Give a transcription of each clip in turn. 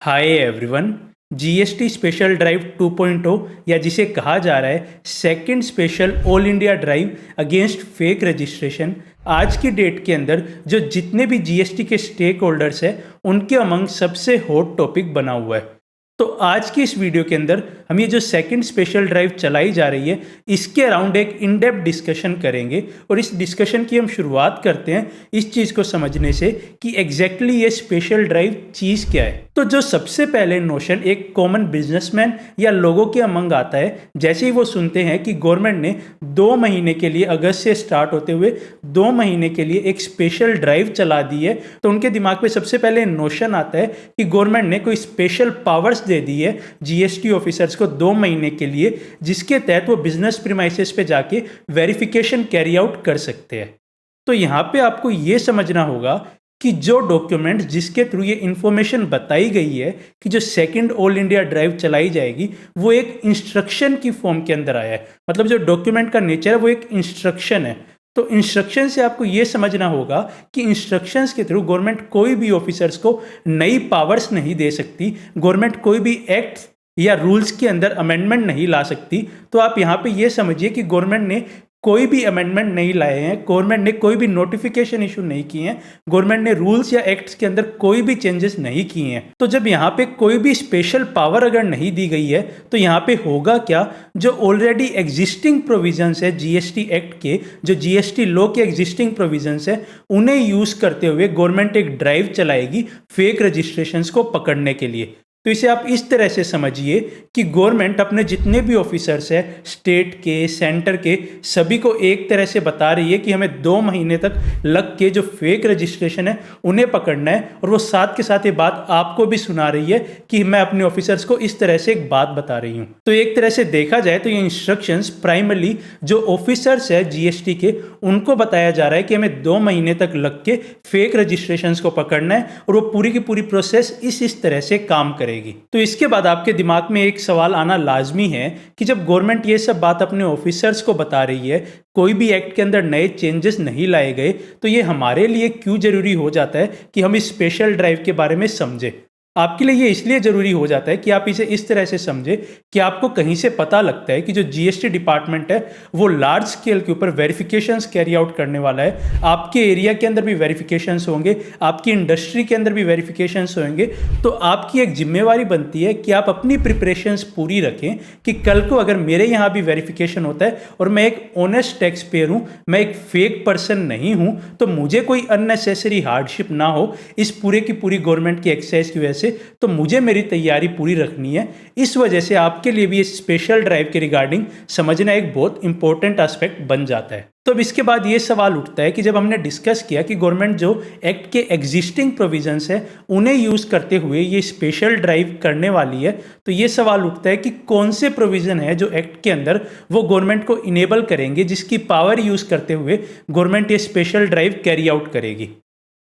Hi everyone. GST special drive 2.0 या जिसे कहा जा रहा है second special all India drive against fake registration, आज की डेट के अंदर जो जितने भी जीएसटी के स्टेक होल्डर्स हैं उनके अमंग सबसे हॉट टॉपिक बना हुआ है। तो आज की इस वीडियो के अंदर हम ये जो सेकंड स्पेशल ड्राइव चलाई जा रही है इसके अराउंड एक इन डेप्थ डिस्कशन करेंगे और इस डिस्कशन की हम शुरुआत करते हैं इस चीज़ को समझने से कि एग्जैक्टली ये स्पेशल ड्राइव चीज़ क्या है। तो जो सबसे पहले नोशन एक कॉमन बिजनेसमैन या लोगों के अमंग आता है, जैसे ही वो सुनते हैं कि गवर्नमेंट ने 2 महीने के लिए अगस्त से स्टार्ट होते हुए 2 महीने के लिए एक स्पेशल ड्राइव चला दी है, तो उनके दिमाग में सबसे पहले नोशन आता है कि गवर्नमेंट ने कोई स्पेशल पावर्स दे दी है जीएसटी ऑफिसर्स को 2 महीने के लिए, जिसके तहत वो बिजनेस प्रीमाइसेस पे जाके वेरिफिकेशन कैरी आउट कर सकते हैं। तो यहाँ पे आपको ये समझना होगा कि जो डॉक्यूमेंट जिसके थ्रू ये इंफॉर्मेशन बताई गई है कि जो सेकंड ऑल इंडिया ड्राइव चलाई जाएगी वो एक इंस्ट्रक्शन की फॉर्म के अंदर आया है। मतलब जो डॉक्यूमेंट का नेचर है वो एक इंस्ट्रक्शन है। तो इंस्ट्रक्शन से आपको ये समझना होगा कि इंस्ट्रक्शंस के थ्रू गवर्नमेंट कोई भी ऑफिसर्स को नई पावर्स नहीं दे सकती, गवर्नमेंट कोई भी एक्ट या रूल्स के अंदर अमेंडमेंट नहीं ला सकती। तो आप यहाँ पे ये समझिए कि गवर्नमेंट ने कोई भी अमेंडमेंट नहीं लाए हैं, गवर्नमेंट ने कोई भी नोटिफिकेशन इशू नहीं किए हैं, गवर्नमेंट ने रूल्स या एक्ट्स के अंदर कोई भी चेंजेस नहीं किए हैं। तो जब यहाँ पे कोई भी स्पेशल पावर अगर नहीं दी गई है तो यहाँ पे होगा क्या, जो ऑलरेडी एग्जिस्टिंग प्रोविजंस है जीएसटी एक्ट के, जो जीएसटी लॉ के एग्जिस्टिंग प्रोविजंस है, उन्हें यूज करते हुए गवर्नमेंट एक ड्राइव चलाएगी फेक रजिस्ट्रेशंस को पकड़ने के लिए। तो इसे आप इस तरह से समझिए कि गवर्नमेंट अपने जितने भी ऑफिसर्स हैं स्टेट के, सेंटर के, सभी को एक तरह से बता रही है कि हमें 2 महीने तक लग के जो फेक रजिस्ट्रेशन है उन्हें पकड़ना है, और वो साथ के साथ ये बात आपको भी सुना रही है कि मैं अपने ऑफिसर्स को इस तरह से एक बात बता रही हूँ। तो एक तरह से देखा जाए तो ये इंस्ट्रक्शंस प्राइमरली जो ऑफिसर्स है जीएसटी के उनको बताया जा रहा है कि हमें 2 महीने तक लग के फेक रजिस्ट्रेशंस को पकड़ना है, और वो पूरी की पूरी प्रोसेस इस तरह से काम करे। तो इसके बाद आपके दिमाग में एक सवाल आना लाजमी है कि जब गवर्नमेंट ये सब बात अपने ऑफिसर्स को बता रही है, कोई भी एक्ट के अंदर नए चेंजेस नहीं लाए गए, तो ये हमारे लिए क्यों जरूरी हो जाता है कि हम इस स्पेशल ड्राइव के बारे में समझें। आपके लिए ये इसलिए जरूरी हो जाता है कि आप इसे इस तरह से समझे कि आपको कहीं से पता लगता है कि जो जीएसटी डिपार्टमेंट है वो लार्ज स्केल के ऊपर वेरिफिकेशंस कैरी आउट करने वाला है। आपके एरिया के अंदर भी वेरिफिकेशंस होंगे, आपकी इंडस्ट्री के अंदर भी वेरिफिकेशंस होंगे। तो आपकी एक जिम्मेवारी बनती है कि आप अपनी प्रिपरेशंस पूरी रखें कि कल को अगर मेरे यहाँ भी वेरिफिकेशन होता है और मैं एक ऑनेस्ट टैक्स पेयर हूँ, मैं एक फेक पर्सन नहीं हूँ, तो मुझे कोई अननेसेसरी हार्डशिप ना हो इस पूरे की पूरी गवर्नमेंट की एक्सरसाइज की वजह से। तो मुझे मेरी तैयारी पूरी रखनी है। इस वजह से आपके लिए भी इस स्पेशल ड्राइव के रिगार्डिंग समझना एक बहुत इंपॉर्टेंट एस्पेक्ट बन जाता है। तो अब इसके बाद ये सवाल उठता है कि जब हमने डिस्कस किया कि गवर्नमेंट जो एक्ट के एग्जिस्टिंग प्रोविजंस है उन्हें यूज करते हुए ये स्पेशल ड्राइव करने वाली है, तो ये सवाल उठता है कि कौन से प्रोविजन है जो एक्ट के अंदर वो गवर्नमेंट को इनेबल करेंगे, जिसकी पावर यूज करते हुए गवर्नमेंट ये स्पेशल ड्राइव कैरी आउट करेगी।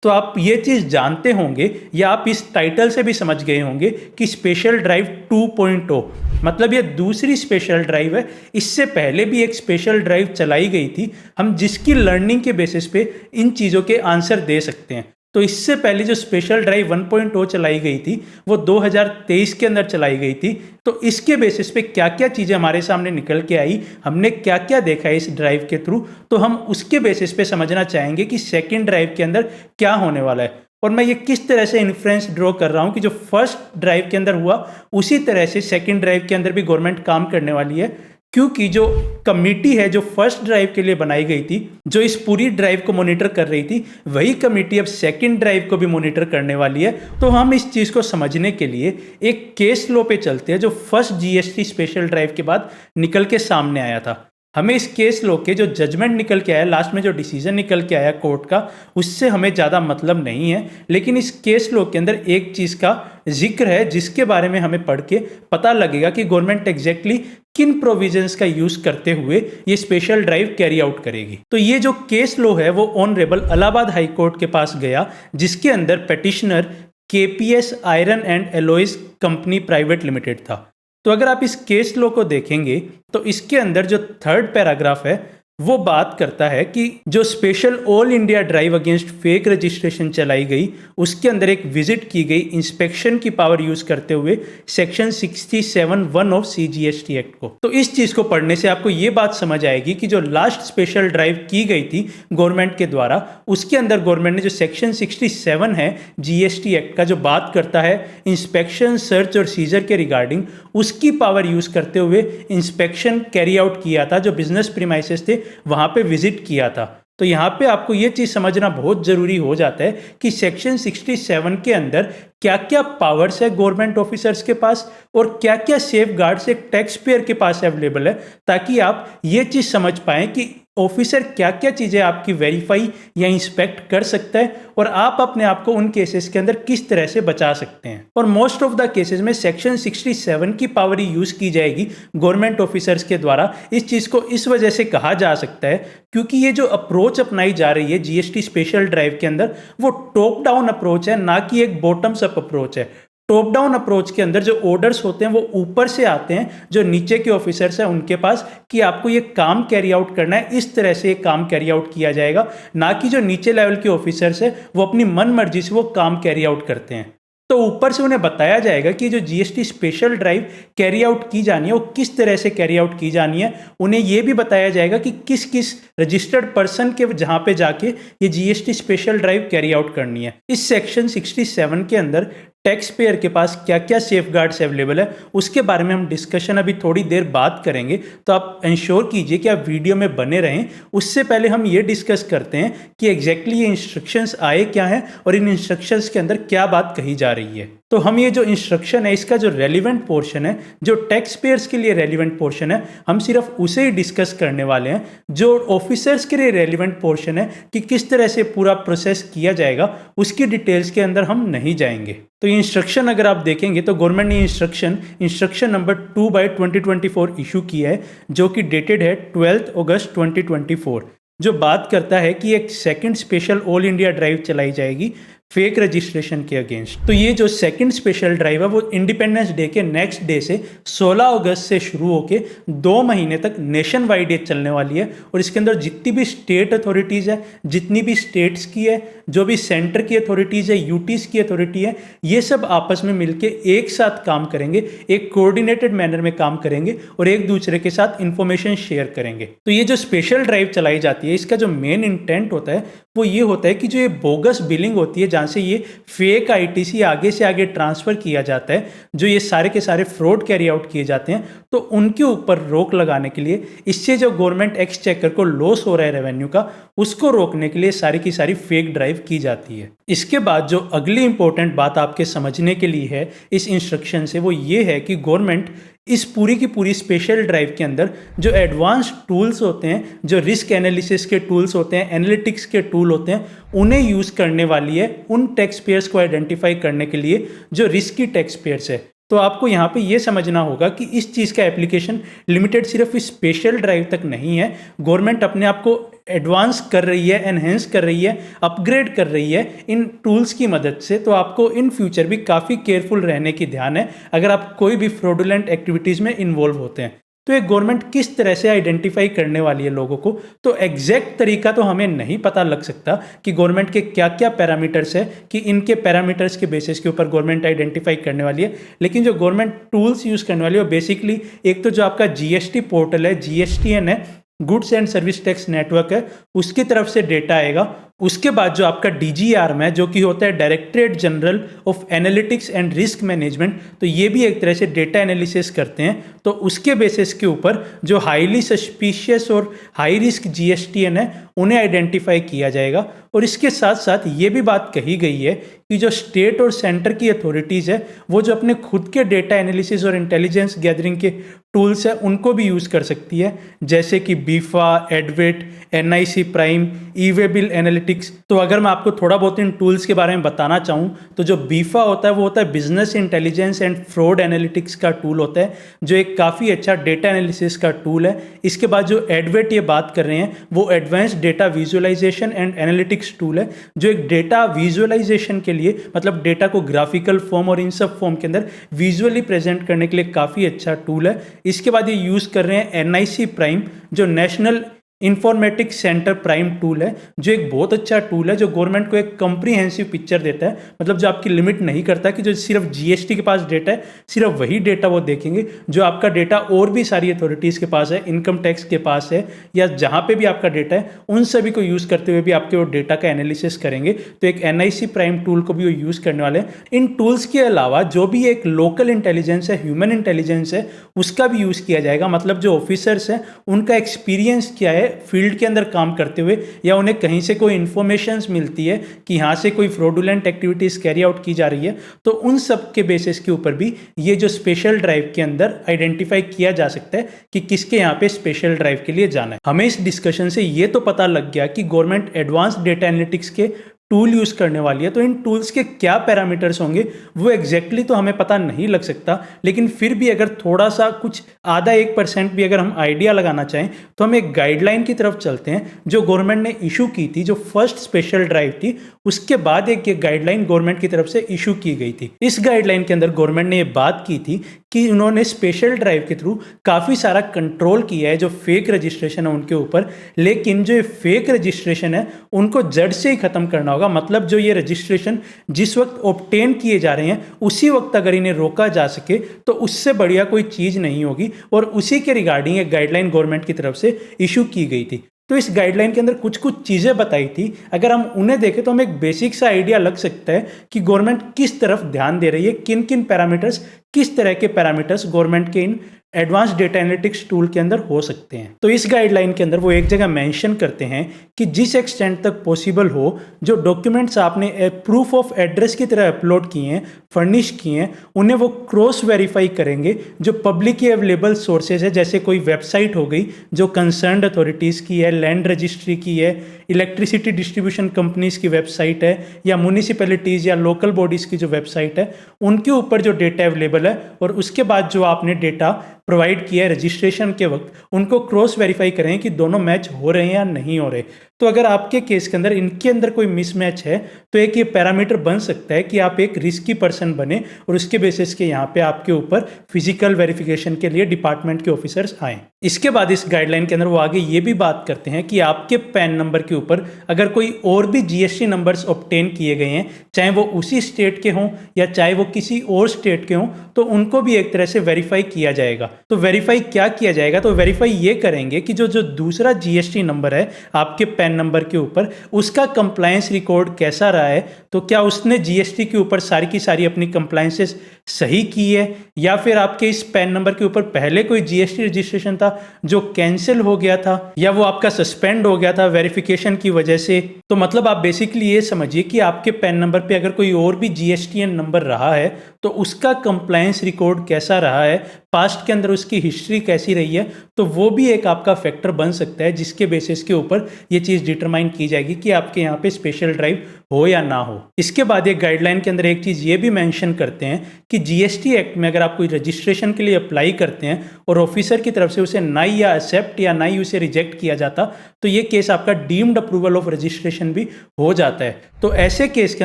तो आप ये चीज़ जानते होंगे या आप इस टाइटल से भी समझ गए होंगे कि स्पेशल ड्राइव 2.0 मतलब ये दूसरी स्पेशल ड्राइव है। इससे पहले भी एक स्पेशल ड्राइव चलाई गई थी, हम जिसकी लर्निंग के बेसिस पे इन चीज़ों के आंसर दे सकते हैं। तो इससे पहले जो स्पेशल ड्राइव 1.0 चलाई गई थी वो 2023 के अंदर चलाई गई थी। तो इसके बेसिस पे क्या क्या चीज़ें हमारे सामने निकल के आई, हमने क्या क्या देखा है इस ड्राइव के थ्रू, तो हम उसके बेसिस पे समझना चाहेंगे कि सेकेंड ड्राइव के अंदर क्या होने वाला है। और मैं ये किस तरह से इन्फ्लुएंस ड्रॉ कर रहा हूँ कि जो फर्स्ट ड्राइव के अंदर हुआ उसी तरह से सेकेंड ड्राइव के अंदर भी गवर्नमेंट काम करने वाली है, क्योंकि जो कमेटी है जो फर्स्ट ड्राइव के लिए बनाई गई थी, जो इस पूरी ड्राइव को मॉनिटर कर रही थी, वही कमेटी अब सेकंड ड्राइव को भी मॉनिटर करने वाली है। तो हम इस चीज़ को समझने के लिए एक केस लॉ पे चलते हैं जो फर्स्ट जीएसटी स्पेशल ड्राइव के बाद निकल के सामने आया था। हमें इस केस लॉ के जो जजमेंट निकल के आया, लास्ट में जो डिसीजन निकल के आया कोर्ट का, उससे हमें ज़्यादा मतलब नहीं है, लेकिन इस केस लॉ के अंदर एक चीज़ का जिक्र है जिसके बारे में हमें पढ़ के पता लगेगा कि गवर्नमेंट एग्जैक्टली किन प्रोविजंस का यूज करते हुए ये स्पेशल ड्राइव कैरी आउट करेगी। तो ये जो केस लॉ है वो ऑनरेबल इलाहाबाद हाई कोर्ट के पास गया, जिसके अंदर petitioner KPS iron and alloys company private limited था। तो अगर आप इस केस लॉ को देखेंगे तो इसके अंदर जो थर्ड पैराग्राफ है वो बात करता है कि जो special all India drive against fake registration चलाई गई, उसके अंदर एक विजिट की गई इंस्पेक्शन की पावर यूज करते हुए सेक्शन 67(1) ऑफ CGST एक्ट को। तो इस चीज को पढ़ने से आपको ये बात समझ आएगी कि जो लास्ट स्पेशल ड्राइव की गई थी गवर्नमेंट के द्वारा, उसके अंदर गवर्नमेंट ने जो सेक्शन 67 है GST एक्ट का, जो बात करता है इंस्पेक्शन, सर्च और सीजर के रिगार्डिंग, उसकी पावर यूज करते हुए इंस्पेक्शन कैरी आउट किया था। जो बिजनेस प्रीमाइसेस थे वहां पे विजिट किया था। तो यहाँ पे आपको ये चीज समझना बहुत जरूरी हो जाता है कि सेक्शन 67 के अंदर क्या क्या पावर्स है गवर्नमेंट ऑफिसर्स के पास और क्या क्या सेफ गार्ड्स एक टैक्स पेयर के पास अवेलेबल है, ताकि आप ये चीज समझ पाएं कि ऑफिसर क्या क्या चीजें आपकी वेरीफाई या इंस्पेक्ट कर सकता है और आप अपने आप को उन केसेस के अंदर किस तरह से बचा सकते हैं। और मोस्ट ऑफ द केसेस में सेक्शन 67 की पावर ही यूज की जाएगी गवर्नमेंट ऑफिसर्स के द्वारा। इस चीज को इस वजह से कहा जा सकता है क्योंकि ये जो अप्रोच अपनाई जा रही है GST स्पेशल ड्राइव के अंदर, वो टॉप डाउन अप्रोच है, ना कि एक बॉटम्स अप अप्रोच है। टॉप डाउन अप्रोच के अंदर जो ऑर्डर्स होते हैं वो ऊपर से आते हैं जो नीचे के ऑफिसर्स हैं उनके पास, कि आपको ये काम कैरी आउट करना है, इस तरह से ये काम कैरी आउट किया जाएगा, ना कि जो नीचे लेवल के ऑफिसर्स हैं वो अपनी मन मर्जी से वो काम कैरी आउट करते हैं। तो ऊपर से उन्हें बताया जाएगा कि जो GST special drive carry out की जानी है वो किस तरह से कैरी आउट की जानी है। उन्हें यह भी बताया जाएगा कि किस किस रजिस्टर्ड पर्सन के जहां पे जाके ये GST special drive carry out करनी है। इस सेक्शन 67 के अंदर टैक्स पेयर के पास क्या क्या सेफ गार्ड्स अवेलेबल है उसके बारे में हम डिस्कशन अभी थोड़ी देर बाद करेंगे, तो आप इंश्योर कीजिए कि आप वीडियो में बने रहें। उससे पहले हम ये डिस्कस करते हैं कि एग्जैक्टली ये इंस्ट्रक्शंस आए क्या हैं और इन इंस्ट्रक्शंस के अंदर क्या बात कही जा रही है। तो हम ये जो इंस्ट्रक्शन है इसका जो रेलिवेंट पोर्शन है, जो टैक्स पेयर्स के लिए रेलिवेंट पोर्शन है, हम सिर्फ उसे ही डिस्कस करने वाले हैं। जो ऑफिसर्स के लिए रेलिवेंट पोर्शन है कि किस तरह से पूरा प्रोसेस किया जाएगा, उसकी डिटेल्स के अंदर हम नहीं जाएंगे। तो ये इंस्ट्रक्शन अगर आप देखेंगे तो गवर्नमेंट ने इंस्ट्रक्शन नंबर 2/2024 इशू किया है, जो कि डेटेड है 12 अगस्त 2024, जो बात करता है कि एक second special all India drive चलाई जाएगी फेक रजिस्ट्रेशन के अगेंस्ट। तो ये जो सेकंड स्पेशल ड्राइव है वो इंडिपेंडेंस डे के नेक्स्ट डे से 16 अगस्त से शुरू होके 2 महीने तक नेशन वाइड ये चलने वाली है। और इसके अंदर जितनी भी स्टेट अथॉरिटीज़ है, जितनी भी स्टेट्स की है, जो भी सेंटर की अथॉरिटीज़ है, यूटीज़ की अथॉरिटी है, ये सब आपस में मिलके एक साथ काम करेंगे, एक कोऑर्डिनेटेड मैनर में काम करेंगे और एक दूसरे के साथ इंफॉर्मेशन शेयर करेंगे। तो ये जो स्पेशल ड्राइव चलाई जाती है, इसका जो मेन इंटेंट होता है वो ये होता है कि जो ये बोगस बिलिंग होती है, जहाँ से ये फेक ITC आगे से आगे ट्रांसफर किया जाता है, जो ये सारे के सारे फ्रॉड कैरी आउट किए जाते हैं, तो उनके ऊपर रोक लगाने के लिए, इससे जो गवर्नमेंट एक्सचेकर को लॉस हो रहा है रेवेन्यू का, उसको रोकने के लिए सारी की सारी फेक ड्राइव की जाती है। इसके बाद जो अगली इंपॉर्टेंट बात आपके समझने के लिए है इस इंस्ट्रक्शन से, वो ये है कि गवर्नमेंट इस पूरी की पूरी स्पेशल ड्राइव के अंदर जो एडवांस टूल्स होते हैं, जो रिस्क एनालिसिस के टूल्स होते हैं, एनालिटिक्स के टूल होते हैं, उन्हें यूज़ करने वाली है उन टैक्स पेयर्स को आइडेंटिफाई करने के लिए जो रिस्की टैक्स पेयर्स है। तो आपको यहाँ पे ये समझना होगा कि इस चीज़ का एप्लीकेशन लिमिटेड सिर्फ इस स्पेशल ड्राइव तक नहीं है। गवर्नमेंट अपने आप को एडवांस कर रही है, एनहेंस कर रही है, अपग्रेड कर रही है इन टूल्स की मदद से। तो आपको इन फ्यूचर भी काफ़ी केयरफुल रहने की ध्यान है अगर आप कोई भी फ्रॉडुलेंट एक्टिविटीज़ में इन्वॉल्व होते हैं। तो एक गवर्नमेंट किस तरह से आइडेंटिफाई करने वाली है लोगों को, तो एग्जैक्ट तरीका तो हमें नहीं पता लग सकता कि गवर्नमेंट के क्या क्या पैरामीटर्स है, कि इनके पैरामीटर्स के बेसिस के ऊपर गवर्नमेंट आइडेंटिफाई करने वाली है। लेकिन जो गवर्नमेंट टूल्स यूज़ करने वाली है वो बेसिकली एक तो जो आपका GST पोर्टल है, GSTN है, goods and service tax network है, उसकी तरफ से डेटा आएगा। उसके बाद जो आपका DGRM है, जो कि होता है directorate general of analytics and risk management, तो ये भी एक तरह से डेटा एनालिसिस करते हैं। तो उसके बेसिस के ऊपर जो हाईली सस्पिशियस और हाई रिस्क GSTN है उन्हें आइडेंटिफाई किया जाएगा। और इसके साथ साथ ये भी बात कही गई है कि जो स्टेट और सेंटर की अथॉरिटीज़ है वो जो अपने खुद के डेटा एनालिसिस और इंटेलिजेंस गैदरिंग के टूल्स है उनको भी यूज़ कर सकती है, जैसे कि बीफा, एडवेट, NIC प्राइम, ईवेबिल एनालिटिक्स। तो अगर मैं आपको थोड़ा बहुत इन टूल्स के बारे में बताना चाहूँ तो जो बीफा होता है वो होता है business intelligence and fraud analytics का टूल होता है, जो एक काफ़ी अच्छा डेटा एनालिसिस का टूल है। इसके बाद जो एडवेट ये बात कर रहे हैं वो advanced data visualisation and analytics tool है, जो एक डेटा विजुअलाइजेशन के लिए, मतलब डेटा को ग्राफिकल फॉर्म और इन सब फॉर्म के अंदर विजुअली प्रेजेंट करने के लिए काफ़ी अच्छा टूल है। इसके बाद ये यूज़ कर रहे हैं NIC प्राइम, जो national informatics centre prime tool है, जो एक बहुत अच्छा टूल है जो गवर्नमेंट को एक कंप्रीहेंसिव पिक्चर देता है। मतलब जो आपकी लिमिट नहीं करता कि जो सिर्फ जीएसटी के पास डेटा है सिर्फ वही डेटा वो देखेंगे, जो आपका डेटा और भी सारी अथॉरिटीज़ के पास है, इनकम टैक्स के पास है, या जहाँ पे भी आपका डेटा है उन सभी को यूज़ करते हुए भी आपके वो डेटा का एनालिसिस करेंगे। तो एक एनआईसी प्राइम टूल को भी वो यूज़ करने वाले हैं। इन टूल्स के अलावा जो भी एक लोकल इंटेलिजेंस है, ह्यूमन इंटेलिजेंस है, उसका भी यूज़ किया जाएगा। मतलब जो ऑफिसर्स हैं उनका एक्सपीरियंस क्या है फील्ड के अंदर काम करते हुए, या उन्हें कहीं से कोई इन्फॉर्मेशन मिलती है कि यहाँ से कोई फ्रॉडुलेंट एक्टिविटीज़ कैरी आउट की जा रही है, तो उन सब के बेसिस के ऊपर भी ये जो स्पेशल ड्राइव के अंदर आइडेंटिफाई किया जा सकता है कि किसके यहाँ पे स्पेशल ड्राइव के लिए जाना है। हमें इस डिस्कशन से ये तो पता लग गया कि गवर्नमेंट एडवांस डेटा एनालिटिक्स के टूल यूज़ करने वाली है। तो इन टूल्स के क्या पैरामीटर्स होंगे वो एग्जैक्टली तो हमें पता नहीं लग सकता, लेकिन फिर भी अगर थोड़ा सा कुछ आधा 1% भी अगर हम आइडिया लगाना चाहें तो हम एक गाइडलाइन की तरफ चलते हैं जो गवर्नमेंट ने इशू की थी, जो फर्स्ट स्पेशल ड्राइव थी उसके बाद एक ये गाइडलाइन गवर्नमेंट की तरफ से इशू की गई थी। इस गाइडलाइन के अंदर गवर्नमेंट ने ये बात की थी कि उन्होंने स्पेशल ड्राइव के थ्रू काफ़ी सारा कंट्रोल किया है जो फेक रजिस्ट्रेशन है उनके ऊपर, लेकिन जो ये फेक रजिस्ट्रेशन है उनको जड़ से ही खत्म करना होगा। मतलब जो ये रजिस्ट्रेशन जिस वक्त ऑब्टेन किए जा रहे हैं उसी वक्त अगर इन्हें रोका जा सके तो उससे बढ़िया कोई चीज़ नहीं होगी, और उसी के रिगार्डिंग एक गाइडलाइन गवर्नमेंट की तरफ से इशू की गई थी। तो इस गाइडलाइन के अंदर कुछ कुछ चीज़ें बताई थी, अगर हम उन्हें देखें तो हमें एक बेसिक सा आइडिया लग सकता है कि गवर्नमेंट किस तरफ ध्यान दे रही है, किन किन पैरामीटर्स, किस तरह के पैरामीटर्स गवर्नमेंट के in advance data analytics tool के अंदर हो सकते हैं। तो इस गाइडलाइन के अंदर वो एक जगह मेंशन करते हैं कि जिस एक्सटेंट तक पॉसिबल हो जो डॉक्यूमेंट्स आपने प्रूफ ऑफ एड्रेस की तरह अपलोड किए हैं, फर्निश किए हैं, उन्हें वो क्रॉस वेरीफाई करेंगे जो पब्लिकली अवेलेबल सोर्सेज है, जैसे कोई वेबसाइट हो गई जो कंसर्न्ड अथॉरिटीज़ की है, लैंड रजिस्ट्री की है, इलेक्ट्रिसिटी डिस्ट्रीब्यूशन कंपनीज की वेबसाइट है, या म्यूनिसिपैलिटीज़ या लोकल बॉडीज़ की जो वेबसाइट है उनके ऊपर जो डेटा अवेलेबल है, और उसके बाद जो आपने डेटा प्रोवाइड किया है रजिस्ट्रेशन के वक्त, उनको क्रॉस वेरीफाई करें कि दोनों मैच हो रहे हैं या नहीं हो रहे। तो अगर आपके केस के अंदर इनके अंदर कोई मिसमैच है तो एक ये पैरामीटर बन सकता है कि आप एक रिस्की पर्सन बने और उसके बेसिस के यहाँ पे आपके ऊपर फिजिकल वेरिफिकेशन के लिए डिपार्टमेंट के ऑफिसर्स आए। इसके बाद इस गाइडलाइन के अंदर वो आगे ये भी बात करते हैं कि आपके पैन नंबर के ऊपर अगर कोई और भी जीएसटी नंबर्स ऑब्टेन किए गए हैं, चाहे वो उसी स्टेट के हों या चाहे वो किसी और स्टेट के हों, तो उनको भी एक तरह से वेरीफाई किया जाएगा। तो वेरीफाई क्या किया जाएगा, तो वेरीफाई ये करेंगे कि जो दूसरा जीएसटी नंबर है आपके पैन नंबर के ऊपर, उसका कंप्लायंस रिकॉर्ड कैसा रहा है। तो क्या उसने जीएसटी के ऊपर सारी की सारी अपनी कंप्लायंसेस सही की है, या फिर आपके इस पैन नंबर के ऊपर पहले कोई जीएसटी रजिस्ट्रेशन था जो कैंसिल हो गया था, या वो आपका सस्पेंड हो गया था वेरिफिकेशन की वजह से। तो मतलब आप बेसिकली ये समझिए कि आपके पैन नंबर पे अगर कोई और भी जीएसटीएन नंबर रहा है तो उसका कंप्लायंस रिकॉर्ड कैसा रहा है, पास्ट के अंदर उसकी हिस्ट्री कैसी रही है, तो वो भी एक आपका फैक्टर बन सकता है जिसके बेसिस के ऊपर ये चीज़ डिटरमाइन की जाएगी कि आपके यहाँ पे स्पेशल ड्राइव हो या ना हो। इसके बाद एक गाइडलाइन के अंदर एक चीज़ ये भी मेंशन करते हैं कि जीएसटी एक्ट में अगर आप कोई रजिस्ट्रेशन के लिए अप्लाई करते हैं और ऑफिसर की तरफ से उसे नाई या एक्सेप्ट या नाई उसे रिजेक्ट किया जाता, तो ये केस आपका डीम्ड अप्रूवल ऑफ रजिस्ट्रेशन भी हो जाता है। तो ऐसे केस के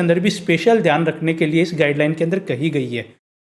अंदर भी स्पेशल ध्यान रखने के लिए इस गाइडलाइन के अंदर कही गई है।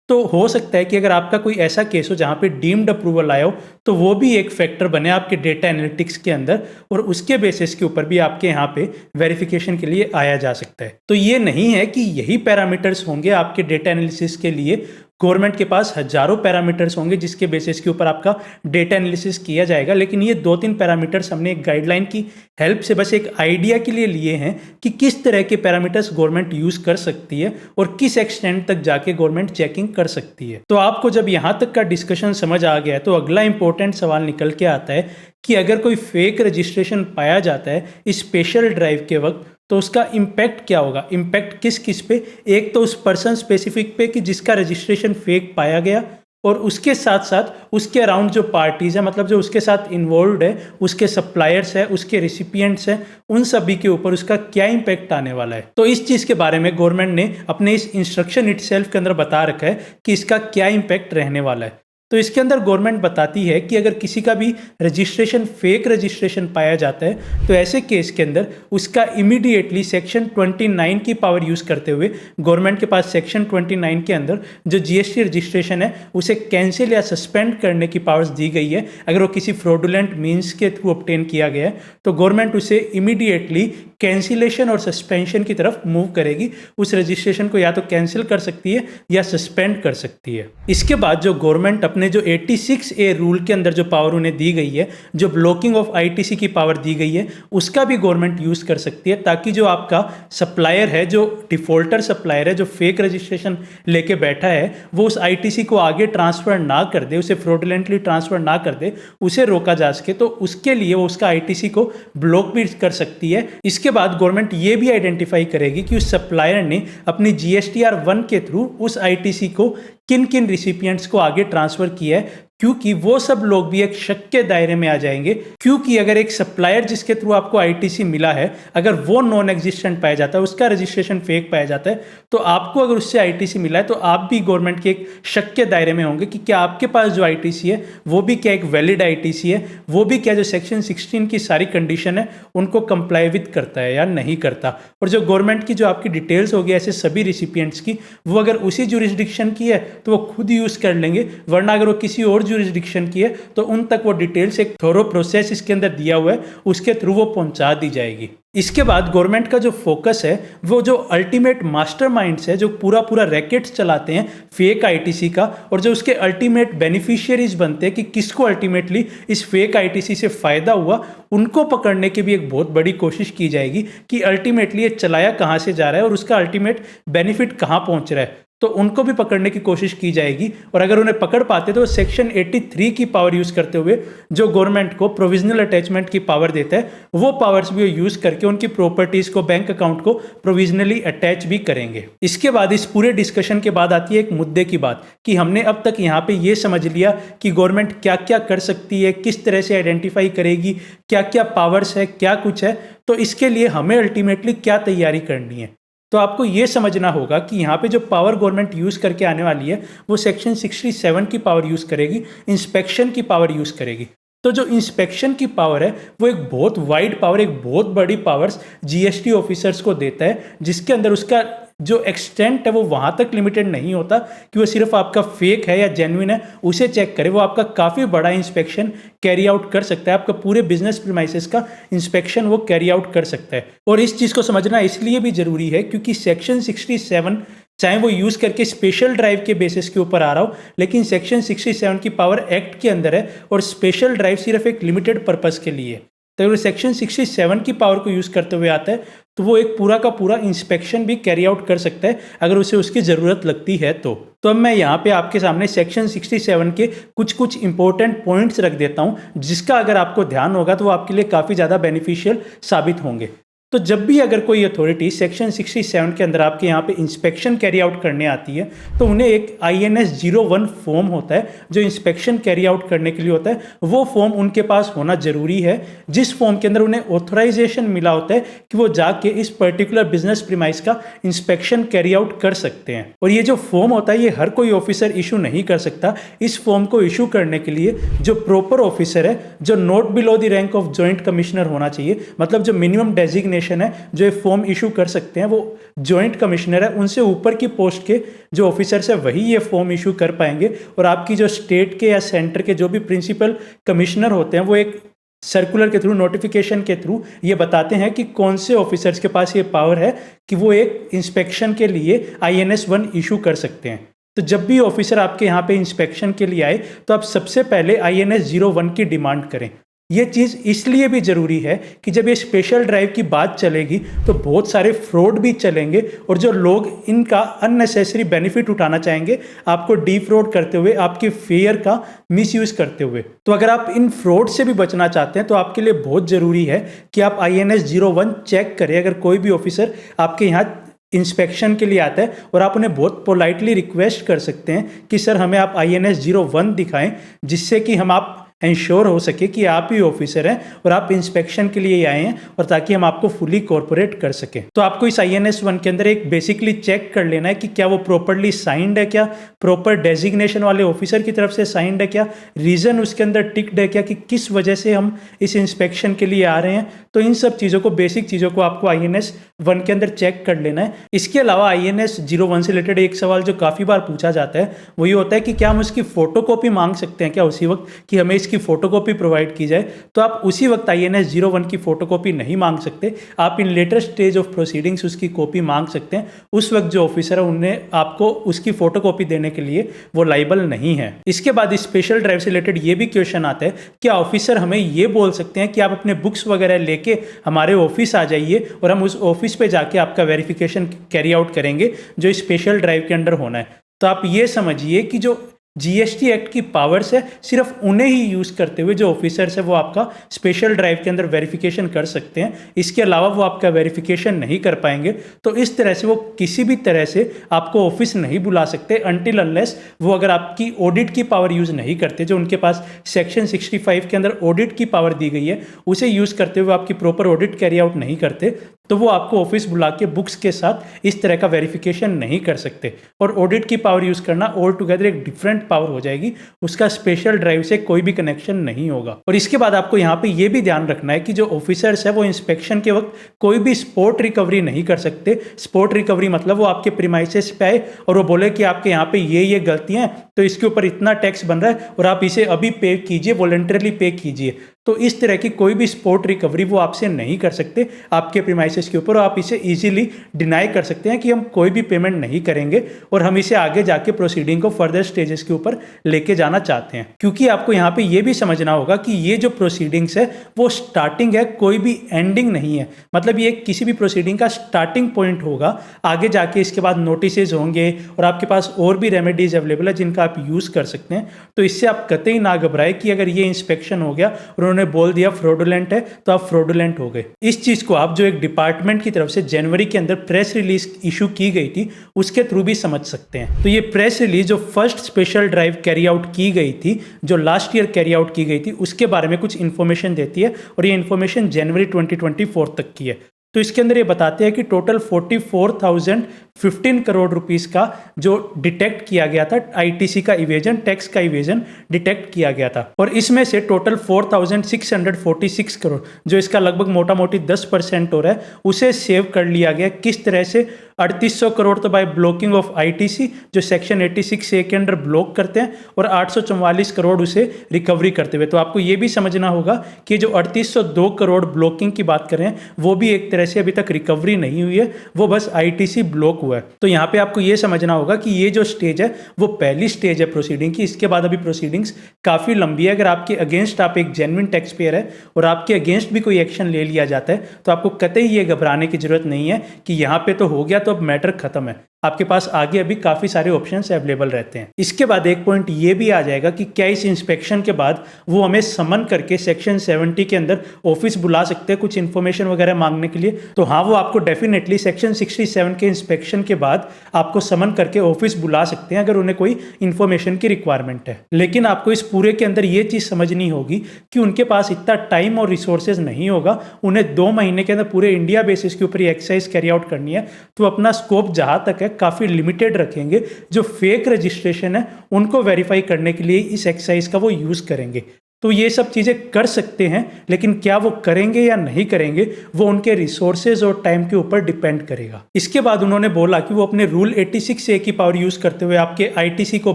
तो हो सकता है कि अगर आपका कोई ऐसा केस हो जहाँ पे डीम्ड अप्रूवल आया हो तो वो भी एक फैक्टर बने आपके डेटा एनालिटिक्स के अंदर, और उसके बेसिस के ऊपर भी आपके यहाँ पे वेरिफिकेशन के लिए आया जा सकता है। तो ये नहीं है कि यही पैरामीटर्स होंगे आपके डेटा एनालिसिस के लिए, गवर्नमेंट के पास हजारों पैरामीटर्स होंगे जिसके बेसिस के ऊपर आपका डेटा एनालिसिस किया जाएगा, लेकिन ये 2-3 पैरामीटर्स हमने एक गाइडलाइन की हेल्प से बस एक आइडिया के लिए लिए हैं कि किस तरह के पैरामीटर्स गवर्नमेंट यूज़ कर सकती है और किस एक्सटेंट तक जाके गवर्नमेंट चेकिंग कर सकती है। तो आपको जब यहाँ तक का डिस्कशन समझ आ गया है तो अगला इंपॉर्टेंट सवाल निकल के आता है कि अगर कोई फेक रजिस्ट्रेशन पाया जाता है इस स्पेशल ड्राइव के वक्त तो उसका इम्पैक्ट क्या होगा। इम्पैक्ट किस किस पे, एक तो उस पर्सन स्पेसिफिक पे कि जिसका रजिस्ट्रेशन फेक पाया गया, और उसके साथ साथ उसके अराउंड जो पार्टीज है, मतलब जो उसके साथ इन्वॉल्व है, उसके सप्लायर्स है, उसके रिसिपिएंट्स हैं, उन सभी के ऊपर उसका क्या इम्पैक्ट आने वाला है। तो इस चीज़ के बारे में गवर्नमेंट ने अपने इस इंस्ट्रक्शन इटसेल्फ के अंदर बता रखा है कि इसका क्या इम्पैक्ट रहने वाला है। तो इसके अंदर गवर्नमेंट बताती है कि अगर किसी का भी रजिस्ट्रेशन फेक रजिस्ट्रेशन पाया जाता है तो ऐसे केस के अंदर उसका इमीडिएटली सेक्शन 29 की पावर यूज़ करते हुए गवर्नमेंट के पास सेक्शन 29 के अंदर जो जीएसटी रजिस्ट्रेशन है उसे कैंसिल या सस्पेंड करने की पावर्स दी गई है। अगर वो किसी फ्रॉडुलेंट मीन्स के थ्रू ऑब्टेन किया गया है तो गवर्नमेंट उसे इमीडिएटली कैंसिलेशन और सस्पेंशन की तरफ मूव करेगी। उस रजिस्ट्रेशन को या तो कैंसिल कर सकती है या सस्पेंड कर सकती है। इसके बाद जो गवर्नमेंट अपने जो 86A रूल के अंदर जो पावर उन्हें दी गई है, जो ब्लॉकिंग ऑफ आईटीसी की पावर दी गई है, उसका भी गवर्नमेंट यूज़ कर सकती है ताकि जो आपका सप्लायर है, जो डिफॉल्टर सप्लायर है, जो फेक रजिस्ट्रेशन लेके बैठा है, वो उस आईटीसी को आगे ट्रांसफ़र ना कर दे, उसे फ्रॉडुलेंटली ट्रांसफ़र ना कर दे, उसे रोका जा सके। तो उसके लिए वो उसका आईटीसी को ब्लॉक भी कर सकती है। इसके बाद गवर्नमेंट ये भी आइडेंटिफाई करेगी कि उस सप्लायर ने अपनी जीएसटीआर 1 के थ्रू उस आईटीसी को किन किन रिसिपिएंट्स को आगे ट्रांसफर किया है, क्योंकि वो सब लोग भी एक शक के दायरे में आ जाएंगे। क्योंकि अगर एक सप्लायर जिसके थ्रू आपको आईटीसी मिला है, अगर वो नॉन एग्जिस्टेंट पाया जाता है, उसका रजिस्ट्रेशन फेक पाया जाता है, तो आपको अगर उससे आईटीसी मिला है तो आप भी गवर्नमेंट के एक शक के दायरे में होंगे कि क्या आपके पास जो आईटीसी है वो भी क्या एक वैलिड आईटीसी है, वो भी क्या जो सेक्शन 16 की सारी कंडीशन है उनको कंप्लाई विद करता है या नहीं करता। और जो गवर्नमेंट की जो आपकी डिटेल्स होगी ऐसे सभी रिसिपिएंट्स की, वो अगर उसी जुरिस्डिक्शन की है तो वो खुद यूज़ कर लेंगे, वरना अगर वो किसी और जुरिस्डिक्शन की है तो उन तक वो डिटेल्स एक थोरो प्रोसेस इसके अंदर दिया हुआ है, उसके थ्रू वो पहुंचा दी जाएगी। इसके बाद गवर्नमेंट का जो फोकस है वो जो अल्टीमेट मास्टरमाइंड्स है, जो पूरा पूरा रैकेट्स चलाते हैं फेक आईटीसी का, और जो उसके अल्टीमेट बेनिफिशियरीज बनते हैं कि किसको अल्टीमेटली इस फेक आईटीसी से फ़ायदा हुआ, उनको पकड़ने की भी एक बहुत बड़ी कोशिश की जाएगी कि अल्टीमेटली ये चलाया कहाँ से जा रहा है और उसका अल्टीमेट बेनिफिट कहाँ पहुँच रहा है। तो उनको भी पकड़ने की कोशिश की जाएगी, और अगर उन्हें पकड़ पाते तो सेक्शन 83 की पावर यूज़ करते हुए जो गवर्नमेंट को प्रोविजनल अटैचमेंट की पावर देता है, वो पावर्स भी यूज़ करके उनकी प्रॉपर्टीज़ को, बैंक अकाउंट को प्रोविजनली अटैच भी करेंगे। इसके बाद इस पूरे डिस्कशन के बाद आती है एक मुद्दे की बात कि हमने अब तक यहाँ पे ये समझ लिया कि गवर्नमेंट क्या क्या कर सकती है, किस तरह से आइडेंटिफाई करेगी, क्या क्या पावर्स है, क्या कुछ है। तो इसके लिए हमें अल्टीमेटली क्या तैयारी करनी है, तो आपको ये समझना होगा कि यहाँ पे जो पावर गवर्नमेंट यूज़ करके आने वाली है वो सेक्शन 67 की पावर यूज़ करेगी, इंस्पेक्शन की पावर यूज़ करेगी। तो जो इंस्पेक्शन की पावर है वो एक बहुत वाइड पावर, एक बहुत बड़ी पावर्स जीएसटी ऑफिसर्स को देता है, जिसके अंदर उसका जो एक्सटेंट है वो वहाँ तक लिमिटेड नहीं होता कि वो सिर्फ आपका फेक है या जेन्युइन है उसे चेक करे। वो आपका काफ़ी बड़ा इंस्पेक्शन कैरी आउट कर सकता है, आपका पूरे बिजनेस प्रीमाइसेस का इंस्पेक्शन वो कैरी आउट कर सकता है। और इस चीज़ को समझना इसलिए भी ज़रूरी है क्योंकि सेक्शन 67 चाहे वो यूज़ करके स्पेशल ड्राइव के बेसिस के ऊपर आ रहा हो, लेकिन सेक्शन 67 की पावर एक्ट के अंदर है और स्पेशल ड्राइव सिर्फ एक लिमिटेड पर्पज़ के लिए है। तो अगर सेक्शन 67 की पावर को यूज़ करते हुए आता है तो वो एक पूरा का पूरा इंस्पेक्शन भी कैरी आउट कर सकता है अगर उसे उसकी ज़रूरत लगती है। तो अब मैं यहाँ पे आपके सामने सेक्शन 67 के कुछ इंपॉर्टेंट पॉइंट्स रख देता हूँ, जिसका अगर आपको ध्यान होगा तो वो आपके लिए काफ़ी ज़्यादा बेनिफिशियल साबित होंगे। तो जब भी अगर कोई अथॉरिटी सेक्शन 67 के अंदर आपके यहाँ पे इंस्पेक्शन कैरी आउट करने आती है तो उन्हें एक INS 01 फॉर्म होता है जो इंस्पेक्शन कैरी आउट करने के लिए होता है। वो फॉर्म उनके पास होना जरूरी है, जिस फॉर्म के अंदर उन्हें ऑथराइजेशन मिला होता है कि वो जाके इस पर्टिकुलर बिजनेस प्रीमाइस का इंस्पेक्शन कैरी आउट कर सकते हैं। और ये जो फॉर्म होता है ये हर कोई ऑफिसर इशू नहीं कर सकता। इस फॉर्म को इशू करने के लिए जो प्रॉपर ऑफिसर है, जो not below the rank of joint commissioner होना चाहिए, मतलब जो मिनिमम डेजिग्नेशन है जो ये फॉर्म इशू कर सकते हैं वो जॉइंट कमिश्नर है। उनसे ऊपर की पोस्ट के जो ऑफिसर्स है वही ये फॉर्म इशू कर पाएंगे। और आपकी जो स्टेट के या सेंटर के जो भी प्रिंसिपल कमिश्नर होते हैं वो एक सर्कुलर के थ्रू, नोटिफिकेशन के थ्रू ये बताते हैं कि कौन से ऑफिसर्स के पास ये पावर है कि वो एक इंस्पेक्शन के लिए INS 1 इशू कर सकते हैं। तो जब भी ऑफिसर आपके यहाँ पे इंस्पेक्शन के लिए आए तो आप सबसे पहले INS 01 की डिमांड करें। ये चीज़ इसलिए भी ज़रूरी है कि जब ये स्पेशल ड्राइव की बात चलेगी तो बहुत सारे फ्रॉड भी चलेंगे और जो लोग इनका अननेसेसरी बेनिफिट उठाना चाहेंगे आपको डीफ्रॉड करते हुए, आपके फेयर का मिसयूज़ करते हुए। तो अगर आप इन फ्रॉड से भी बचना चाहते हैं तो आपके लिए बहुत ज़रूरी है कि आप INS 01 चेक करें। अगर कोई भी ऑफिसर आपके यहाँ इंस्पेक्शन के लिए आता है और आप उन्हें बहुत पोलाइटली रिक्वेस्ट कर सकते हैं कि सर हमें आप INS 01 दिखाएं, जिससे कि हम आप इंश्योर हो सके कि आप ही ऑफिसर हैं और आप इंस्पेक्शन के लिए आए हैं, और ताकि हम आपको फुली कॉर्पोरेट कर सकें। तो आपको इस INS 1 के अंदर एक बेसिकली चेक कर लेना है कि क्या वो प्रॉपरली साइंड है, क्या प्रॉपर डेजिग्नेशन वाले ऑफिसर की तरफ से साइंड है, क्या रीजन उसके अंदर टिक्ड है, क्या कि किस वजह से हम इस इंस्पेक्शन के लिए आ रहे हैं। तो इन सब चीज़ों को, बेसिक चीज़ों को आपको INS 1 के अंदर चेक कर लेना है। इसके अलावा INS 01 से रिलेटेड एक सवाल जो काफ़ी बार पूछा जाता है वो ये होता है कि क्या हम उसकी फोटोकॉपी मांग सकते हैं क्या उसी वक्त, कि हमें इसकी फोटोकॉपी प्रोवाइड की जाए। तो आप उसी वक्त INS 01 की फोटोकॉपी नहीं मांग सकते, आप इन लेटर स्टेज ऑफ प्रोसीडिंग्स उसकी कॉपी मांग सकते हैं। उस वक्त जो ऑफिसर है उन्हें आपको उसकी फोटोकॉपी देने के लिए वो लाइबल नहीं है। इसके बाद स्पेशल ड्राइव से रिलेटेड ये भी क्वेश्चन आता है, क्या ऑफिसर हमें ये बोल सकते हैं कि आप अपने बुक्स वगैरह लेके हमारे ऑफिस आ जाइए और हम उस ऑफिस पे जाके आपका वेरिफिकेशन कैरी आउट करेंगे जो स्पेशल ड्राइव के अंडर होना है। तो आप ये समझिए कि जो GST एक्ट की पावर्स है सिर्फ उन्हें ही यूज़ करते हुए जो ऑफिसर्स है वो आपका स्पेशल ड्राइव के अंदर वेरिफिकेशन कर सकते हैं, इसके अलावा वो आपका वेरिफिकेशन नहीं कर पाएंगे। तो इस तरह से वो किसी भी तरह से आपको ऑफिस नहीं बुला सकते अनटिल अनलेस वो अगर आपकी ऑडिट की पावर यूज़ नहीं करते, जो उनके पास सेक्शन 65 के अंदर ऑडिट की पावर दी गई है उसे यूज़ करते हुए आपकी प्रॉपर ऑडिट कैरी आउट नहीं करते, तो वो आपको ऑफिस बुला के बुक्स के साथ इस तरह का वेरिफिकेशन नहीं कर सकते। और ऑडिट की पावर यूज़ करना ऑल टुगेदर एक डिफरेंट पावर हो जाएगी, उसका स्पेशल ड्राइव से कोई भी कनेक्शन नहीं होगा। और इसके बाद आपको यहाँ पे ये भी ध्यान रखना है कि जो ऑफिसर्स है वो इंस्पेक्शन के वक्त कोई भी स्पॉट रिकवरी नहीं कर सकते। स्पॉट रिकवरी मतलब वो आपके प्रीमाइसेस पे आए और वो बोले कि आपके यहाँ पे ये गलतियां हैं तो इसके ऊपर इतना टैक्स बन रहा है और आप इसे अभी पे कीजिए, वॉलंटरली पे कीजिए। तो इस तरह की कोई भी स्पॉट रिकवरी वो आपसे नहीं कर सकते आपके प्रीमाइसेस के ऊपर, आप इसे इजीली डिनाई कर सकते हैं कि हम कोई भी पेमेंट नहीं करेंगे और हम इसे आगे जाके प्रोसीडिंग को फर्दर स्टेजेस के ऊपर लेके जाना चाहते हैं। क्योंकि आपको यहाँ पे ये भी समझना होगा कि ये जो प्रोसीडिंग्स है वो स्टार्टिंग है, कोई भी एंडिंग नहीं है। मतलब ये किसी भी प्रोसीडिंग का स्टार्टिंग पॉइंट होगा, आगे जाके इसके बाद नोटिसेज होंगे और आपके पास और भी रेमेडीज अवेलेबल है जिनका आप यूज़ कर सकते हैं। तो इससे आप कतई ना घबराए कि अगर ये इंस्पेक्शन हो गया और उन्होंने बोल दिया फ्रॉडुलेंट है तो आप फ्रॉडुलेंट हो गए। इस चीज को आप जो एक डिपार्टमेंट की तरफ से जनवरी के अंदर प्रेस रिलीज इशू की गई थी उसके थ्रू भी समझ सकते हैं। तो ये प्रेस रिलीज जो first special drive carry out की गई थी, जो लास्ट ईयर कैरी आउट की गई थी, उसके बारे में कुछ इन्फॉर्मेशन देती है और ये इन्फॉर्मेशन जनवरी 2024 तक की है। तो इसके अंदर ये बताते हैं कि टोटल 44,015 करोड़ रुपीस का जो डिटेक्ट किया गया था, ITC का इवेजन, टैक्स का इवेजन डिटेक्ट किया गया था। और इसमें से टोटल 4,646 करोड़, जो इसका लगभग मोटा मोटी 10% हो रहा है, उसे सेव कर लिया गया। किस तरह से? 3800 करोड़ तो बाय ब्लॉकिंग ऑफ ITC जो सेक्शन 86A के अंडर ब्लॉक करते हैं, और 844 करोड़ उसे रिकवरी करते हुए। तो आपको ये भी समझना होगा कि जो 3802 करोड़ ब्लॉकिंग की बात कर रहे हैं वो भी एक तरह से अभी तक रिकवरी नहीं हुई है, वो बस ITC ब्लॉक हुआ है। तो यहाँ पे आपको ये समझना होगा कि ये जो स्टेज है वो पहली स्टेज है प्रोसीडिंग की। इसके बाद अभी प्रोसीडिंग्स काफ़ी लंबी है। अगर आपके अगेंस्ट आप एक जेन्युइन टैक्स पेयर है और आपके अगेंस्ट भी कोई एक्शन ले लिया जाता है तो आपको कतई ये घबराने की जरूरत नहीं है कि यहाँ पे तो हो गया तो अब मैटर खत्म है। आपके पास आगे अभी काफ़ी सारे ऑप्शंस अवेलेबल रहते हैं। इसके बाद एक पॉइंट ये भी आ जाएगा कि क्या इस इंस्पेक्शन के बाद वो हमें समन करके सेक्शन 70 के अंदर ऑफिस बुला सकते हैं कुछ इन्फॉर्मेशन वगैरह मांगने के लिए। तो हाँ, वो आपको डेफिनेटली सेक्शन 67 के इंस्पेक्शन के बाद आपको समन करके ऑफिस बुला सकते हैं अगर उन्हें कोई इन्फॉर्मेशन की रिक्वायरमेंट है। लेकिन आपको इस पूरे के अंदर ये चीज़ समझनी होगी कि उनके पास इतना टाइम और रिसोर्सेज नहीं होगा। उन्हें 2 महीने के अंदर पूरे इंडिया बेसिस के ऊपर ये एक्सरसाइज कैरी आउट करनी है। तो अपना स्कोप जहाँ तक है काफ़ी लिमिटेड रखेंगे। जो फेक रजिस्ट्रेशन है उनको वेरीफाई करने के लिए इस एक्सरसाइज का वो यूज़ करेंगे। तो ये सब चीज़ें कर सकते हैं, लेकिन क्या वो करेंगे या नहीं करेंगे वो उनके रिसोर्सेज और टाइम के ऊपर डिपेंड करेगा। इसके बाद उन्होंने बोला कि वो अपने रूल 86A की पावर यूज़ करते हुए आपके ITC को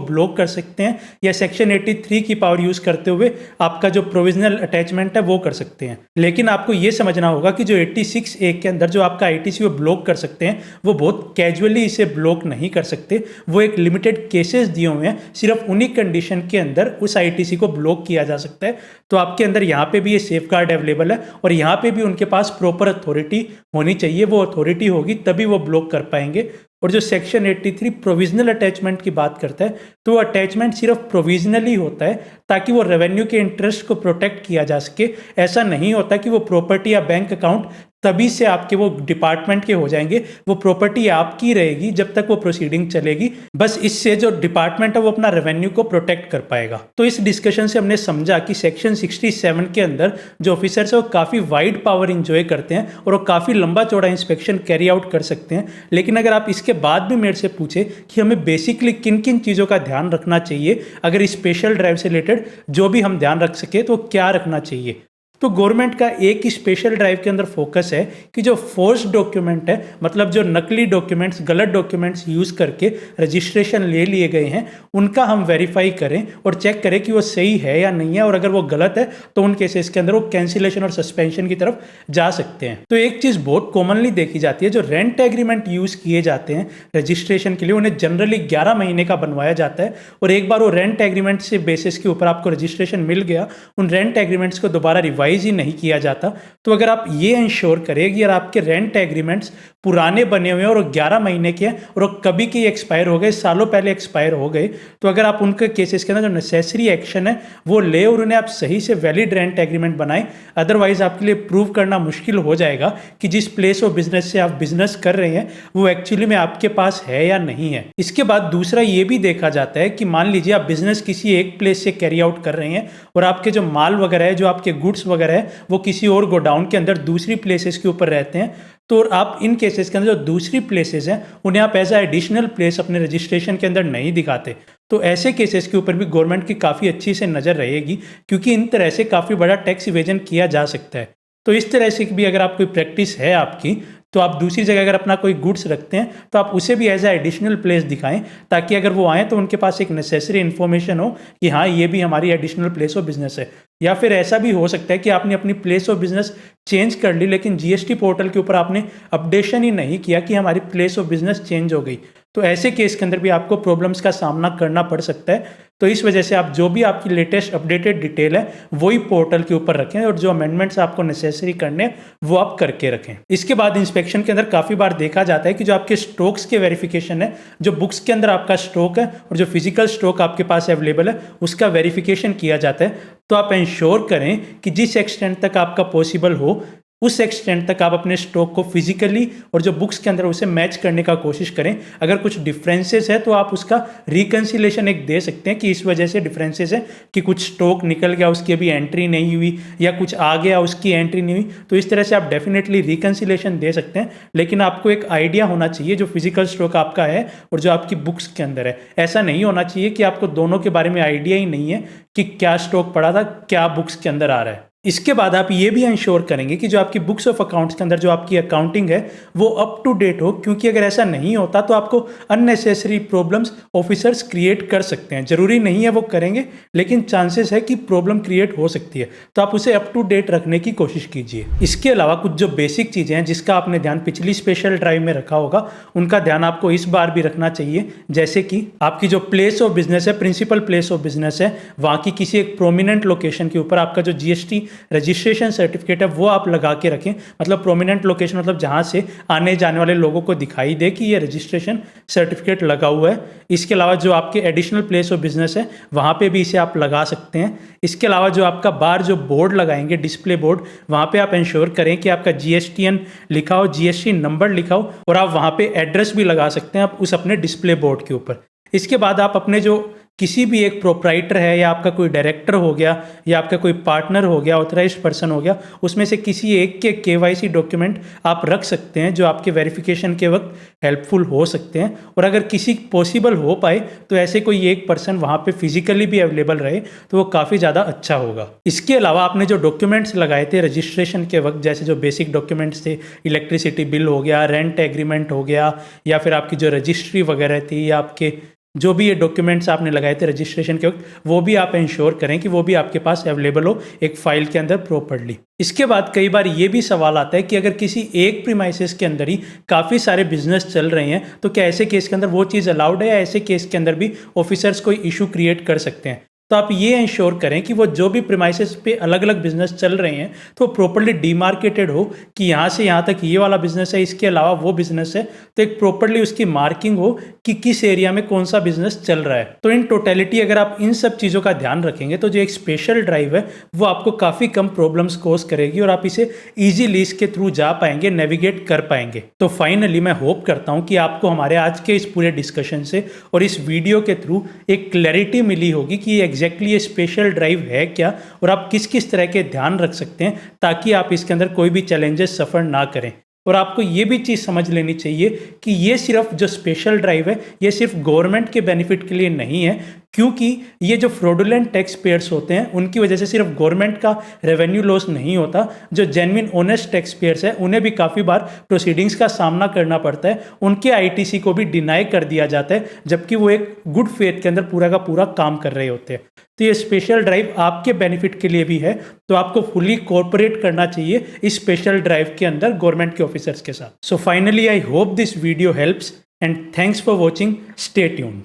ब्लॉक कर सकते हैं या सेक्शन 83 की पावर यूज़ करते हुए आपका जो प्रोविजनल अटैचमेंट है वो कर सकते हैं। लेकिन आपको ये समझना होगा कि जो 86A के अंदर जो आपका ITC वो ब्लॉक कर सकते हैं वो बहुत कैजुअली इसे ब्लॉक नहीं कर सकते। वो एक लिमिटेड केसेस दिए हुए हैं, सिर्फ उन्हीं कंडीशन के अंदर उस ITC को ब्लॉक किया जा सकता है। तो आपके अंदर यहाँ पे भी ये सेफ गार्ड अवेलेबल है और यहाँ पे भी उनके पास प्रॉपर अथॉरिटी होनी चाहिए। वो अथॉरिटी होगी तभी वो ब्लॉक कर पाएंगे। और जो सेक्शन 83 प्रोविजनल अटैचमेंट की बात करता है तो वो अटैचमेंट सिर्फ प्रोविजनली होता है ताकि वो रेवेन्यू के इंटरेस्ट को प्रोटेक्ट किया जा सके। ऐसा नहीं होता कि वो प्रॉपर्टी या बैंक अकाउंट तभी से आपके वो डिपार्टमेंट के हो जाएंगे, वो प्रॉपर्टी आपकी रहेगी जब तक वो प्रोसीडिंग चलेगी। बस इससे जो डिपार्टमेंट है वो अपना रेवेन्यू को प्रोटेक्ट कर पाएगा। तो इस डिस्कशन से हमने समझा कि सेक्शन 67 के अंदर जो ऑफिसर्स है वो काफ़ी वाइड पावर इंजॉय करते हैं और वो काफ़ी लंबा चौड़ा इंस्पेक्शन कैरी आउट कर सकते हैं। लेकिन अगर आप इसके बाद भी मेरे से पूछे कि हमें बेसिकली किन किन चीज़ों का ध्यान रखना चाहिए अगर स्पेशल ड्राइव से रिलेटेड जो भी हम ध्यान रख सके तो क्या रखना चाहिए, तो गवर्नमेंट का एक ही स्पेशल ड्राइव के अंदर फोकस है कि जो फोर्स डॉक्यूमेंट है, मतलब जो नकली डॉक्यूमेंट्स, गलत डॉक्यूमेंट्स यूज़ करके रजिस्ट्रेशन ले लिए गए हैं, उनका हम वेरीफाई करें और चेक करें कि वो सही है या नहीं है, और अगर वो गलत है तो उन केसेस के अंदर वो कैंसिलेशन और सस्पेंशन की तरफ जा सकते हैं। तो एक चीज़ बहुत कॉमनली देखी जाती है, जो रेंट एग्रीमेंट यूज़ किए जाते हैं रजिस्ट्रेशन के लिए, उन्हें जनरली 11 महीने का बनवाया जाता है, और एक बार वो रेंट एग्रीमेंट से बेसिस के ऊपर आपको रजिस्ट्रेशन मिल गया, उन रेंट एग्रीमेंट्स को दोबारा रिवाइज ही नहीं किया जाता। तो अगर आप ये इंश्योर करें कि यार आपके रेंट एग्रीमेंट्स पुराने बने हुए हैं और 11 महीने के हैं और कभी के एक्सपायर हो गए, सालों पहले एक्सपायर हो गए, तो अगर आप उनके केसेस के अंदर जो नेसेसरी एक्शन है वो ले और उन्हें आप सही से वैलिड रेंट एग्रीमेंट बनाएं, अदरवाइज आपके लिए प्रूव करना मुश्किल हो जाएगा कि जिस प्लेस ऑफ बिजनेस से आप बिजनेस कर रहे हैं वो एक्चुअली में आपके पास है या नहीं है। इसके बाद दूसरा ये भी देखा जाता है कि मान लीजिए आप बिजनेस किसी एक प्लेस से कैरी आउट कर रहे हैं और आपके जो माल वगैरह है, जो आपके गुड्स वगैरह है, वो किसी और गोडाउन के अंदर दूसरी प्लेसेस के ऊपर रहते हैं, तो आप इन केसेस के अंदर जो दूसरी प्लेसेस हैं उन्हें आप एज एडिशनल प्लेस अपने रजिस्ट्रेशन के अंदर नहीं दिखाते। तो ऐसे केसेस के ऊपर भी गवर्नमेंट की काफ़ी अच्छी से नज़र रहेगी, क्योंकि इन तरह से काफ़ी बड़ा टैक्स इवेजन किया जा सकता है। तो इस तरह से भी अगर आप कोई प्रैक्टिस है आपकी, तो आप दूसरी जगह अगर अपना कोई गुड्स रखते हैं तो आप उसे भी एज ए एडिशनल प्लेस दिखाएं, ताकि अगर वो आएँ तो उनके पास एक नेसेसरी इन्फॉर्मेशन हो कि हाँ ये भी हमारी एडिशनल प्लेस ऑफ बिजनेस है। या फिर ऐसा भी हो सकता है कि आपने अपनी प्लेस ऑफ बिजनेस चेंज कर ली, लेकिन जीएसटी पोर्टल के ऊपर आपने अपडेशन ही नहीं किया कि हमारी प्लेस ऑफ बिजनेस चेंज हो गई, तो ऐसे केस के अंदर भी आपको प्रॉब्लम्स का सामना करना पड़ सकता है। तो इस वजह से आप जो भी आपकी लेटेस्ट अपडेटेड डिटेल है वही पोर्टल के ऊपर रखें, और जो अमेंडमेंट्स आपको नेसेसरी करने हैं वो आप करके रखें। इसके बाद इंस्पेक्शन के अंदर काफ़ी बार देखा जाता है कि जो आपके स्टॉक्स के वेरिफिकेशन है, जो बुक्स के अंदर आपका स्टॉक है और जो फिजिकल स्टॉक आपके पास अवेलेबल है उसका वेरिफिकेशन किया जाता है। तो आप इंश्योर करें कि जिस एक्सटेंट तक आपका पॉसिबल हो उस एक्सटेंट तक आप अपने स्टॉक को फिजिकली और जो बुक्स के अंदर उसे मैच करने का कोशिश करें। अगर कुछ डिफरेंसेस है तो आप उसका रिकंसिलेशन एक दे सकते हैं कि इस वजह से डिफरेंसेस है कि कुछ स्टॉक निकल गया, उसकी अभी एंट्री नहीं हुई, या कुछ आ गया उसकी एंट्री नहीं हुई, तो इस तरह से आप डेफिनेटली रिकंसिलेशन दे सकते हैं। लेकिन आपको एक आइडिया होना चाहिए जो फिजिकल स्टॉक आपका है और जो आपकी बुक्स के अंदर है। ऐसा नहीं होना चाहिए कि आपको दोनों के बारे में आइडिया ही नहीं है कि क्या स्टॉक पड़ा था, क्या बुक्स के अंदर आ रहा है। इसके बाद आप ये भी इंश्योर करेंगे कि जो आपकी बुक्स ऑफ अकाउंट्स के अंदर जो आपकी अकाउंटिंग है वो अप टू डेट हो, क्योंकि अगर ऐसा नहीं होता तो आपको अननेसेसरी प्रॉब्लम्स ऑफिसर्स क्रिएट कर सकते हैं। जरूरी नहीं है वो करेंगे, लेकिन चांसेस है कि प्रॉब्लम क्रिएट हो सकती है, तो आप उसे अप टू डेट रखने की कोशिश कीजिए। इसके अलावा कुछ जो बेसिक चीज़ें हैं जिसका आपने ध्यान पिछली स्पेशल ड्राइव में रखा होगा, उनका ध्यान आपको इस बार भी रखना चाहिए। जैसे कि आपकी जो प्लेस ऑफ बिजनेस है, प्रिंसिपल प्लेस ऑफ बिजनेस है, वहाँ की किसी एक प्रोमिनेंट लोकेशन के ऊपर आपका जो जीएसटी रजिस्ट्रेशन सर्टिफिकेट है वो आप लगा के रखें। मतलब प्रोमिनेंट लोकेशन मतलब जहां से आने जाने वाले लोगों को दिखाई दे कि ये रजिस्ट्रेशन सर्टिफिकेट लगा हुआ है। इसके अलावा जो आपके एडिशनल प्लेस ऑफ बिजनेस है वहां पे भी इसे आप लगा सकते हैं। इसके अलावा जो आपका बाहर जो बोर्ड लगाएंगे, डिस्प्ले बोर्ड, वहां पे आप इंश्योर करें कि आपका जीएसटीएन लिखा हो, जीएसटी नंबर लिखा हो, और आप वहां पे एड्रेस भी लगा सकते हैं आप उस अपने डिस्प्ले बोर्ड के ऊपर। इसके बाद आप अपने जो किसी भी एक प्रोप्राइटर है, या आपका कोई डायरेक्टर हो गया, या आपका कोई पार्टनर हो गया, ऑथराइज्ड पर्सन हो गया, उसमें से किसी एक के केवाईसी डॉक्यूमेंट आप रख सकते हैं जो आपके वेरिफिकेशन के वक्त हेल्पफुल हो सकते हैं। और अगर किसी पॉसिबल हो पाए तो ऐसे कोई एक पर्सन वहाँ पे फिजिकली भी अवेलेबल रहे तो वो काफ़ी ज़्यादा अच्छा होगा। इसके अलावा आपने जो डॉक्यूमेंट्स लगाए थे रजिस्ट्रेशन के वक्त, जैसे जो बेसिक डॉक्यूमेंट्स थे, इलेक्ट्रिसिटी बिल हो गया, रेंट एग्रीमेंट हो गया, या फिर आपकी जो रजिस्ट्री वगैरह थी, या आपके जो भी ये डॉक्यूमेंट्स आपने लगाए थे रजिस्ट्रेशन के वक्त, वो भी आप इंश्योर करें कि वो भी आपके पास अवेलेबल हो एक फाइल के अंदर प्रॉपर्ली। इसके बाद कई बार ये भी सवाल आता है कि अगर किसी एक प्रीमाइसेस के अंदर ही काफ़ी सारे बिजनेस चल रहे हैं तो क्या ऐसे केस के अंदर वो चीज़ अलाउड है, या ऐसे केस के अंदर भी ऑफिसर्स कोई इशू क्रिएट कर सकते हैं। तो आप ये इंश्योर करें कि वो जो भी प्रीमाइसेस पे अलग अलग बिजनेस चल रहे हैं तो प्रॉपरली डिमार्केटेड हो कि यहाँ से यहाँ तक ये वाला बिजनेस है, इसके अलावा वो बिजनेस है। तो एक प्रॉपरली उसकी मार्किंग हो कि किस एरिया में कौन सा बिजनेस चल रहा है। तो इन टोटलिटी अगर आप इन सब चीज़ों का ध्यान रखेंगे तो जो एक स्पेशल ड्राइव है वो आपको काफ़ी कम प्रॉब्लम्स कोज करेगी और आप इसे ईजीली इसके थ्रू जा पाएंगे, नेविगेट कर पाएंगे। तो फाइनली मैं होप करता हूँ कि आपको हमारे आज के इस पूरे डिस्कशन से और इस वीडियो के थ्रू एक क्लैरिटी मिली होगी कि एग्जैक्टली ये स्पेशल ड्राइव है क्या और आप किस किस तरह के ध्यान रख सकते हैं ताकि आप इसके अंदर कोई भी चैलेंजेस सफ़र ना करें। और आपको ये भी चीज़ समझ लेनी चाहिए कि ये सिर्फ जो स्पेशल ड्राइव है ये सिर्फ गवर्नमेंट के बेनिफिट के लिए नहीं है, क्योंकि ये जो फ्रॉडुलेंट टैक्स पेयर्स होते हैं उनकी वजह से सिर्फ गवर्नमेंट का रेवेन्यू लॉस नहीं होता, जो जेन्युइन ऑनेस्ट टैक्स पेयर्स हैं उन्हें भी काफ़ी बार प्रोसीडिंग्स का सामना करना पड़ता है, उनके आईटीसी को भी डिनाई कर दिया जाता है जबकि वो एक गुड फेथ के अंदर पूरा का पूरा काम कर रहे होते हैं। तो ये स्पेशल ड्राइव आपके बेनिफिट के लिए भी है, तो आपको फुली कोऑपरेट करना चाहिए इस स्पेशल ड्राइव के अंदर गवर्नमेंट के ऑफिसर्स के साथ। So finally I hope this video helps and thanks for watching, stay tuned.